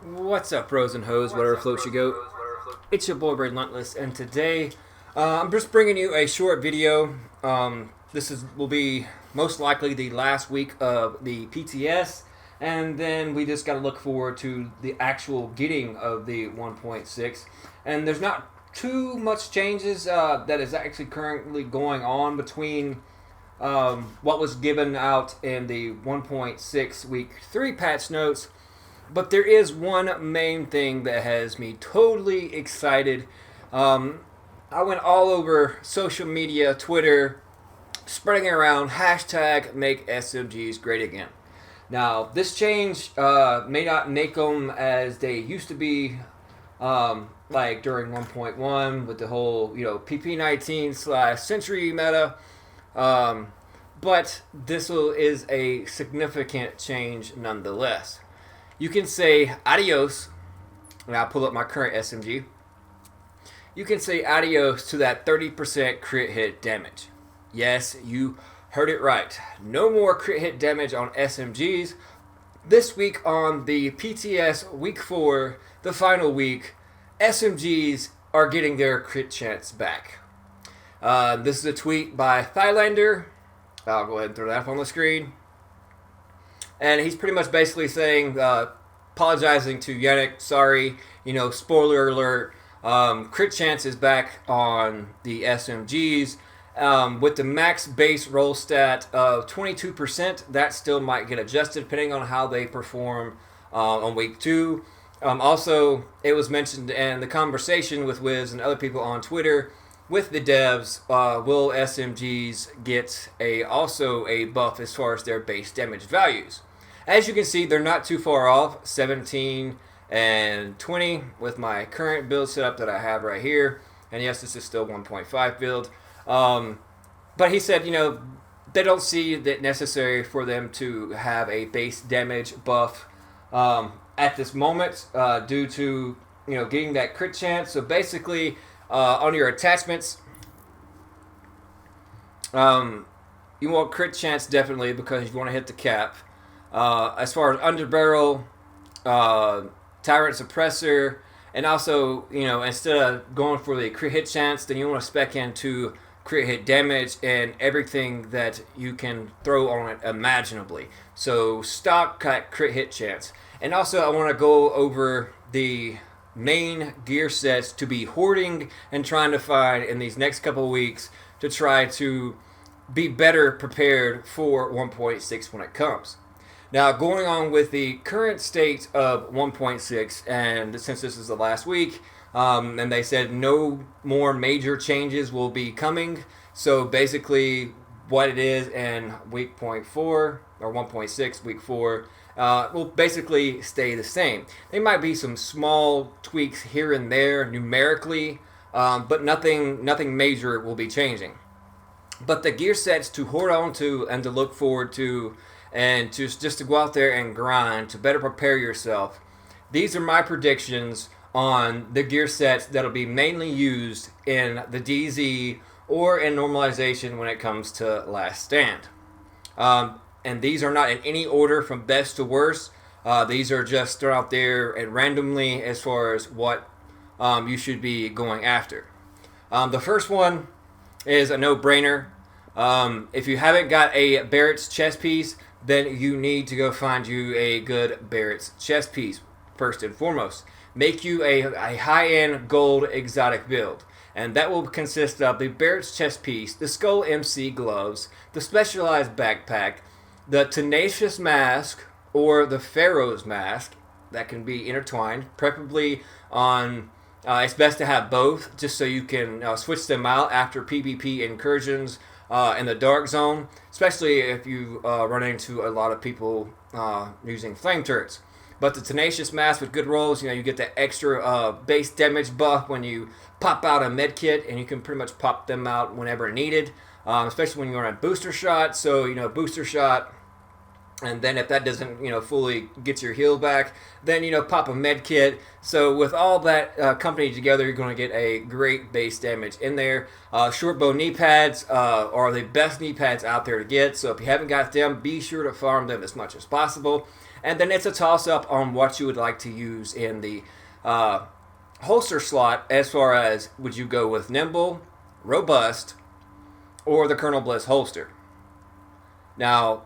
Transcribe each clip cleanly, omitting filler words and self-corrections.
What's up, bros and hoes, whatever floats your goat? It's your boy Relentless, and today I'm just bringing you a short video. Will be most likely the last week of the PTS, and then we just got to look forward to the actual getting of the 1.6. And there's not too much changes that is actually currently going on between what was given out in the 1.6 week 3 patch notes. But there is one main thing that has me totally excited. I went all over social media, Twitter, spreading around hashtag make SMGs great again. Now, this change may not make them as they used to be, like during 1.1 with the whole, PP19 / Century meta. But is a significant change nonetheless. You can say adios, and I'll pull up my current SMG. You can say adios to that 30% crit hit damage. Yes, you heard it right. No more crit hit damage on SMGs. This week on the PTS week 4, the final week, SMGs are getting their crit chance back. This is a tweet by Thylander. I'll go ahead and throw that up on the screen. And he's pretty much basically saying, apologizing to Yannick, sorry, spoiler alert, crit chance is back on the SMGs. With the max base roll stat of 22%, that still might get adjusted depending on how they perform on week 2. Also, it was mentioned in the conversation with Wiz and other people on Twitter with the devs, will SMGs get also a buff as far as their base damage values? As you can see, they're not too far off, 17 and 20 with my current build setup that I have right here. And yes, this is still 1.5 build. But he said, they don't see it necessary for them to have a base damage buff at this moment due to, getting that crit chance. So basically, on your attachments, you want crit chance definitely because you want to hit the cap. As far as underbarrel, tyrant suppressor, and also, instead of going for the crit hit chance, then you want to spec into crit hit damage and everything that you can throw on it imaginably. So stock crit hit chance. And also I want to go over the main gear sets to be hoarding and trying to find in these next couple of weeks to try to be better prepared for 1.6 when it comes. Now, going on with the current state of 1.6, and since this is the last week, and they said no more major changes will be coming. So basically, what it is in week 0.4 or 1.6, week 4, will basically stay the same. There might be some small tweaks here and there numerically, but nothing major will be changing. But the gear sets to hold on to and to look forward to, and just to go out there and grind to better prepare yourself. These are my predictions on the gear sets that'll be mainly used in the DZ or in normalization when it comes to Last Stand. And these are not in any order from best to worst. These are just thrown out there and randomly as far as what you should be going after. The first one is a no-brainer. If you haven't got a Barrett's chest piece, then you need to go find you a good Barrett's chest piece, first and foremost. Make you a high-end gold exotic build. And that will consist of the Barrett's chest piece, the Skull MC gloves, the specialized backpack, the Tenacious mask, or the Pharaoh's mask. That can be intertwined, preferably on... it's best to have both, just so you can switch them out after PvP incursions in the Dark Zone, especially if you run into a lot of people using flame turrets. But the Tenacious mask with good rolls, you get that extra base damage buff when you pop out a medkit, and you can pretty much pop them out whenever needed, especially when you're on a booster shot. So, booster shot, And then if that doesn't, fully get your heal back, then, pop a med kit. So with all that company together, you're going to get a great base damage in there. Short bow knee pads are the best knee pads out there to get. So if you haven't got them, be sure to farm them as much as possible. And then it's a toss-up on what you would like to use in the holster slot, as far as would you go with Nimble, Robust, or the Colonel Bliss holster. Now,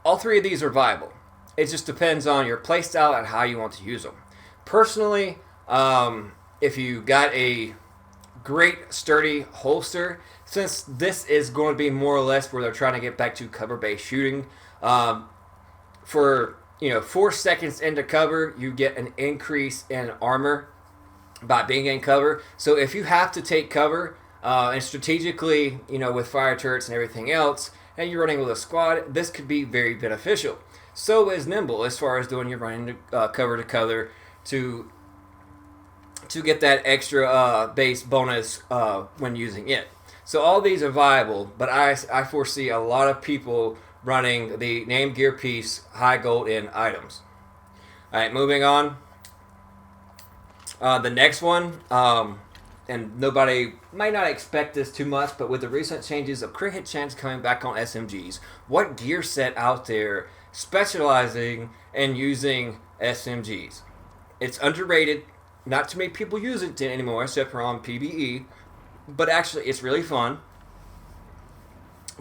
all three of these are viable. It just depends on your playstyle and how you want to use them. Personally, if you got a great sturdy holster, since this is going to be more or less where they're trying to get back to cover-based shooting, for 4 seconds into cover, you get an increase in armor by being in cover. So if you have to take cover, and strategically, with fire turrets and everything else, and you're running with a squad, this could be very beneficial. So is Nimble, as far as doing your running cover to cover to get that extra base bonus when using it. So all these are viable, but I foresee a lot of people running the name gear piece high gold in items. Alright, moving on. The next one, and nobody might not expect this too much, but with the recent changes of crit hit chance coming back on SMGs, what gear set out there specializing in using SMGs? It's underrated. Not too many people use it anymore, except for on PvE, but actually it's really fun.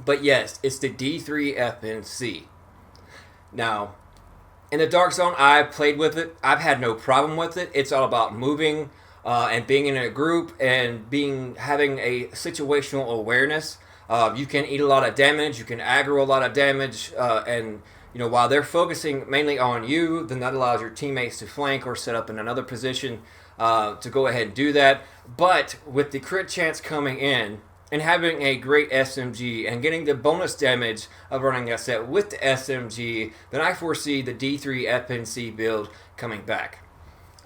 But yes, it's the D3 FNC. Now, in the Dark Zone, I played with it. I've had no problem with it. It's all about moving and being in a group and having a situational awareness. You can eat a lot of damage. You can aggro a lot of damage. And while they're focusing mainly on you, then that allows your teammates to flank or set up in another position to go ahead and do that. But with the crit chance coming in, and having a great SMG and getting the bonus damage of running that set with the SMG, then I foresee the D3 FNC build coming back.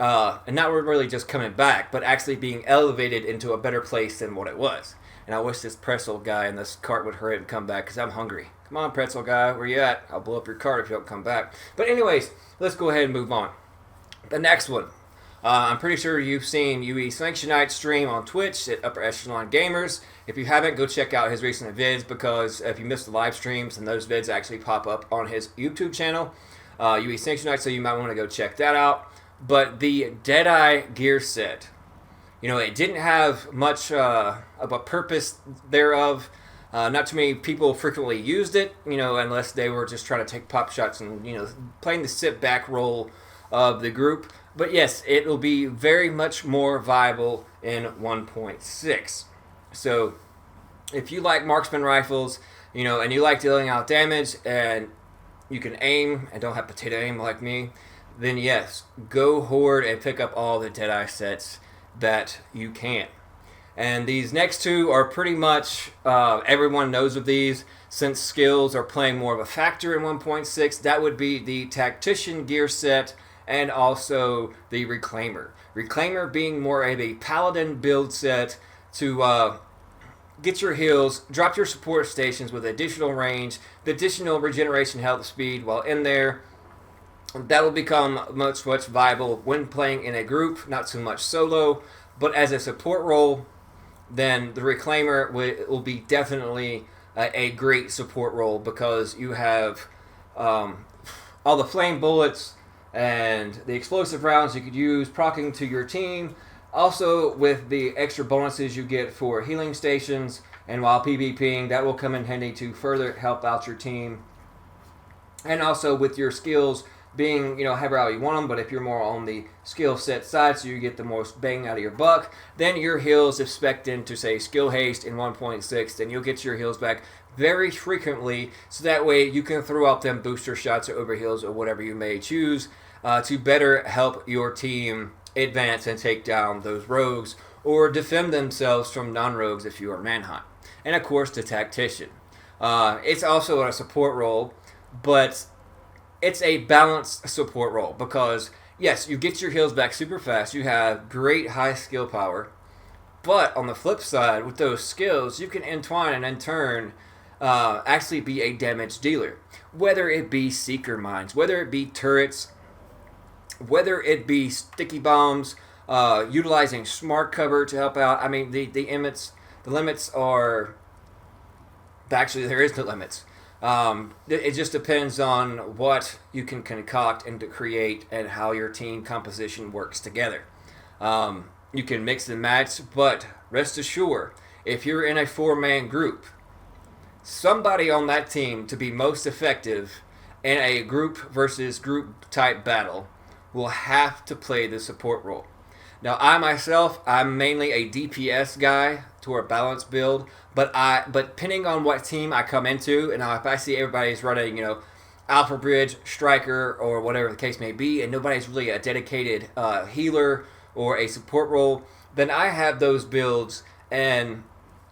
And not really just coming back, but actually being elevated into a better place than what it was. And I wish this pretzel guy in this cart would hurry up and come back, because I'm hungry. Come on, pretzel guy, where you at? I'll blow up your cart if you don't come back. But anyways, let's go ahead and move on. The next one. I'm pretty sure you've seen UE Sanctionite stream on Twitch at Upper Echelon Gamers. If you haven't, go check out his recent vids, because if you missed the live streams, then those vids actually pop up on his YouTube channel, UE Sanctionite, so you might want to go check that out. But the Deadeye gear set, it didn't have much of a purpose thereof. Not too many people frequently used it, unless they were just trying to take pop shots and, playing the sit-back role of the group. But yes, it will be very much more viable in 1.6. So if you like marksman rifles, and you like dealing out damage, and you can aim and don't have potato aim like me, then yes, go hoard and pick up all the Deadeye sets that you can. And these next two are pretty much, everyone knows of these, since skills are playing more of a factor in 1.6. That would be the Tactician gear set and also the Reclaimer. Reclaimer being more of a Paladin build set to get your heals, drop your support stations with additional range, the additional regeneration health speed while in there. That will become much viable when playing in a group, not so much solo. But as a support role, then the Reclaimer will be definitely a great support role, because you have all the flame bullets and the explosive rounds you could use proccing to your team. Also with the extra bonuses you get for healing stations, and while PvPing, that will come in handy to further help out your team. And also with your skills being, however how you want them, but if you're more on the skill set side, so you get the most bang out of your buck, then your heals, if spec'd into, say, skill haste in 1.6, then you'll get your heals back very frequently, so that way you can throw out them booster shots or overheals or whatever you may choose to better help your team advance and take down those rogues, or defend themselves from non-rogues if you are Manhunt. And of course, the Tactician. It's also a support role, but it's a balanced support role, because yes, you get your heals back super fast, you have great high skill power, but on the flip side, with those skills, you can entwine and in turn actually be a damage dealer. Whether it be seeker mines, whether it be turrets, whether it be sticky bombs, utilizing smart cover to help out. I mean, the limits are. Actually, there is no limits. It just depends on what you can concoct and to create and how your team composition works together. You can mix and match, but rest assured, if you're in a 4-man group, somebody on that team to be most effective in a group versus group type battle will have to play the support role. Now, I myself, I'm mainly a DPS guy to a balanced build, but depending on what team I come into, and if I see everybody's running, Alpha Bridge, Striker, or whatever the case may be, and nobody's really a dedicated healer or a support role, then I have those builds, and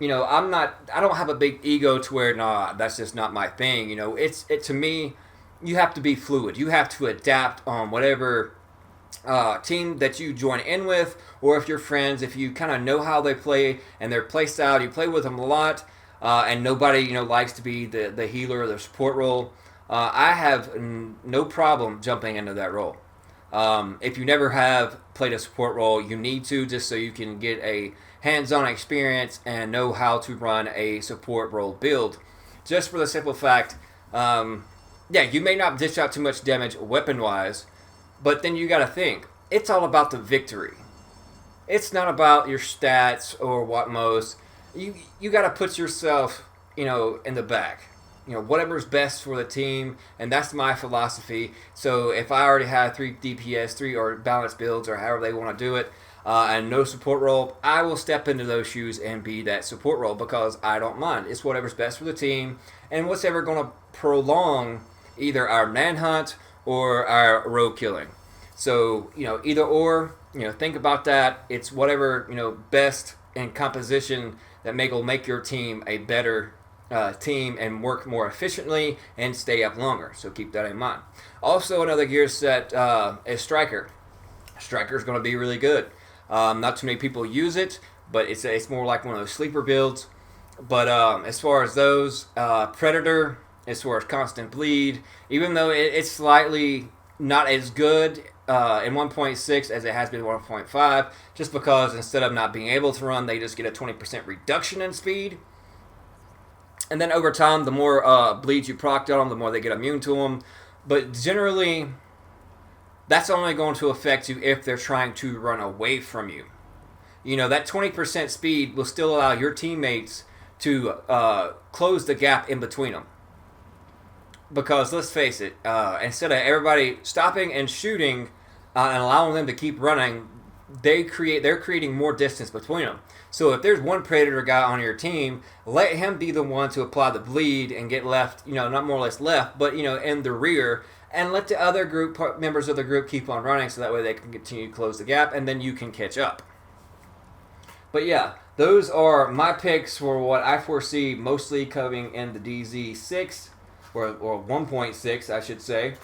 I don't have a big ego to where, nah, that's just not my thing. To me, you have to be fluid. You have to adapt on whatever team that you join in with, or if you're friends, if you kind of know how they play and their play style, you play with them a lot, and nobody likes to be the healer or the support role. I have no problem jumping into that role. If you never have played a support role, you need to, just so you can get a hands-on experience and know how to run a support role build. Just for the simple fact, you may not dish out too much damage weapon-wise, but then you got to think, it's all about the victory. It's not about your stats or what most. You got to put yourself, in the back. Whatever's best for the team, and that's my philosophy. So if I already have 3 DPS, 3 or balanced builds, or however they want to do it, and no support role, I will step into those shoes and be that support role because I don't mind. It's whatever's best for the team, and what's ever going to prolong either our manhunt or our rogue killing. So, either or, think about that. It's whatever, best in composition that will make your team a better team and work more efficiently and stay up longer. So keep that in mind. Also, another gear set is Striker. Striker is going to be really good. Not too many people use it, but it's more like one of those sleeper builds. But as far as those, Predator, as far as constant bleed, even though it's slightly not as good in 1.6 as it has been in 1.5, just because instead of not being able to run, they just get a 20% reduction in speed. And then over time, the more bleeds you proc on them, the more they get immune to them. But generally, that's only going to affect you if they're trying to run away from you. That 20% speed will still allow your teammates to close the gap in between them. Because let's face it, instead of everybody stopping and shooting and allowing them to keep running, they're creating more distance between them. So if there's one Predator guy on your team, let him be the one to apply the bleed and get left, not more or less left, but in the rear, and let the other members of the group keep on running, so that way they can continue to close the gap, and then you can catch up. But yeah, those are my picks for what I foresee mostly coming in the DZ6 or 1.6, I should say.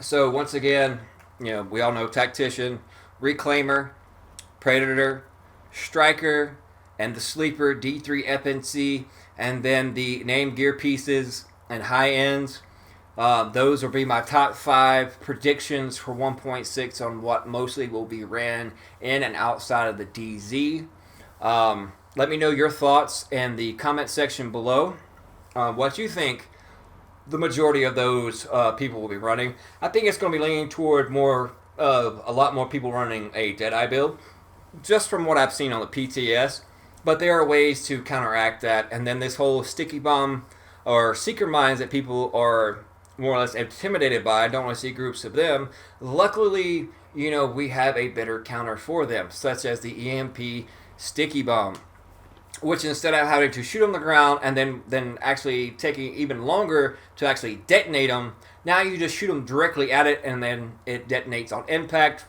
So once again, we all know Tactician, Reclaimer, Predator, Striker, and the Sleeper D3 FNC, and then the named gear pieces and high ends. Those will be my top 5 predictions for 1.6 on what mostly will be ran in and outside of the DZ. Let me know your thoughts in the comment section below. What you think the majority of those people will be running. I think it's going to be leaning toward a lot more people running a Deadeye build, just from what I've seen on the PTS. But there are ways to counteract that. And then this whole sticky bomb or seeker mines that people are more or less intimidated by, I don't want to see groups of them. Luckily, we have a better counter for them, such as the EMP sticky bomb, which instead of having to shoot on the ground and then actually taking even longer to actually detonate them, now you just shoot them directly at it and then it detonates on impact.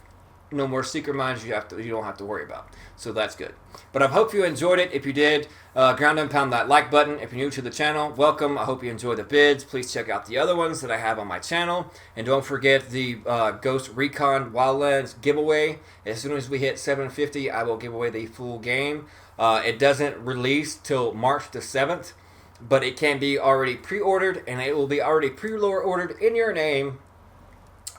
no more secret mines you don't have to worry about. So that's good. But I hope you enjoyed it. If you did, ground and pound that like button. If you're new to the channel, welcome. I hope you enjoyed the bids. Please check out the other ones that I have on my channel. And don't forget the Ghost Recon Wildlands giveaway. As soon as we hit 750, I will give away the full game. It doesn't release till March the 7th, but it can be already pre-ordered, and it will be already pre-ordered in your name,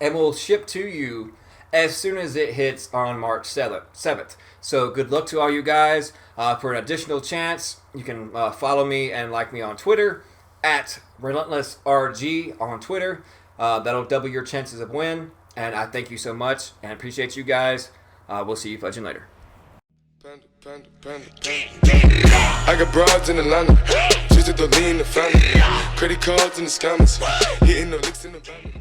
and will ship to you as soon as it hits on March 7th. So good luck to all you guys. For an additional chance, you can follow me and like me on Twitter at RelentlessRG on Twitter. That'll double your chances of win. And I thank you so much and appreciate you guys. We'll see you fudging later. I got broads in Atlanta, just to lean the family. Credit cards in the scammers, hitting the licks in the van.